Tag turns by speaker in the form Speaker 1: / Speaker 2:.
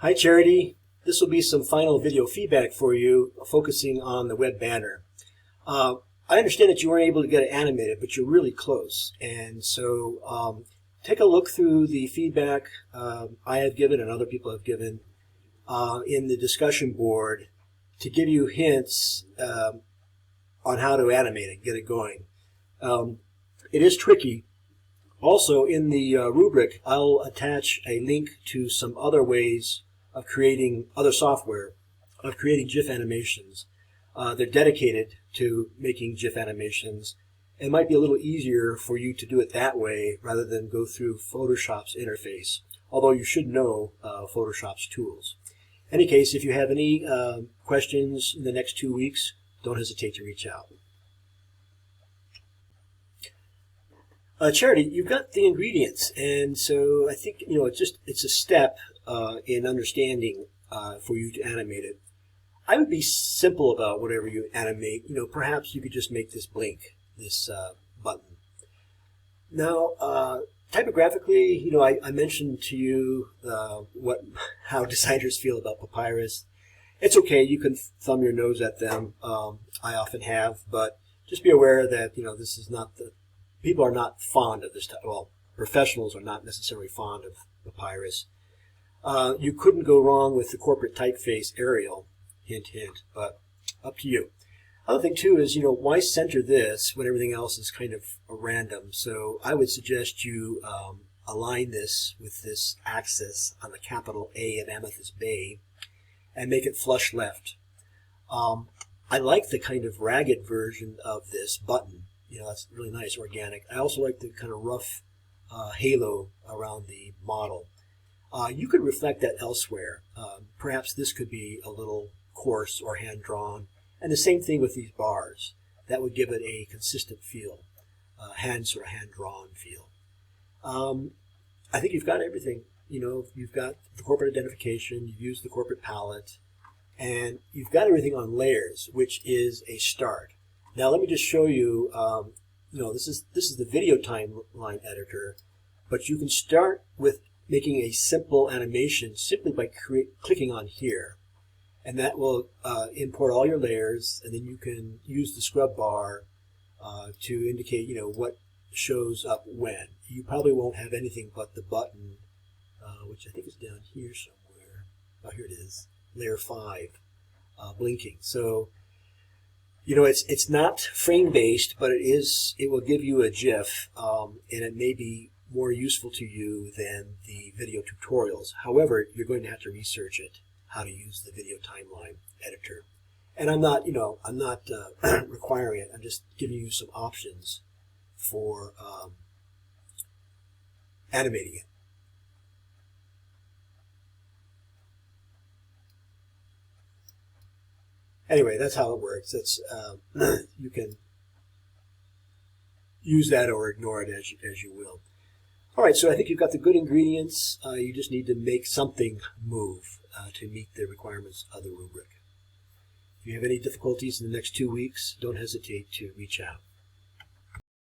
Speaker 1: Hi Charity, this will be some final video feedback for you focusing on the web banner. I understand that you weren't able to get it animated, but you're really close. And so take a look through the feedback I have given and other people have given in the discussion board to give you hints on how to animate it, get it going. It is tricky. Also, in the rubric, I'll attach a link to some other ways of creating other software, of creating GIF animations. They're dedicated to making GIF animations. It might be a little easier for you to do it that way rather than go through Photoshop's interface, although you should know Photoshop's tools. In any case, if you have any questions in the next 2 weeks, don't hesitate to reach out. Charity, you've got the ingredients, and so I think it's a step in understanding for you to animate it. I would be simple about whatever you animate. Perhaps you could just make this blink, this button. Now, typographically, I mentioned to you how designers feel about Papyrus. It's okay. You can thumb your nose at them. I often have, but just be aware that this is not people are not fond of this type. Well, professionals are not necessarily fond of Papyrus. You couldn't go wrong with the corporate typeface Arial, hint, hint, but up to you. Other thing too is, why center this when everything else is kind of random? So I would suggest you align this with this axis on the capital A of Amethyst Bay and make it flush left. I like the kind of ragged version of this button. That's really nice, organic. I also like the kind of rough halo around the model. You could reflect that elsewhere. Perhaps this could be a little coarse or hand-drawn. And the same thing with these bars. That would give it a consistent feel, sort of hand-drawn feel. I think you've got everything. You've got the corporate identification, you've used the corporate palette, and you've got everything on layers, which is a start. Now let me just show you, this is the video timeline editor, but you can start with making a simple animation simply by clicking on here. And that will import all your layers, and then you can use the scrub bar to indicate, what shows up when. You probably won't have anything but the button, which I think is down here somewhere. Oh, here it is, layer 5, blinking. So, it's not frame-based, but it will give you a GIF, and it may be more useful to you than the video tutorials. However, you're going to have to research it, how to use the video timeline editor. And I'm not requiring it. I'm just giving you some options for animating it. Anyway, that's how it works. It's you can use that or ignore it as you will. All right, so I think you've got the good ingredients. You just need to make something move to meet the requirements of the rubric. If you have any difficulties in the next 2 weeks, don't hesitate to reach out.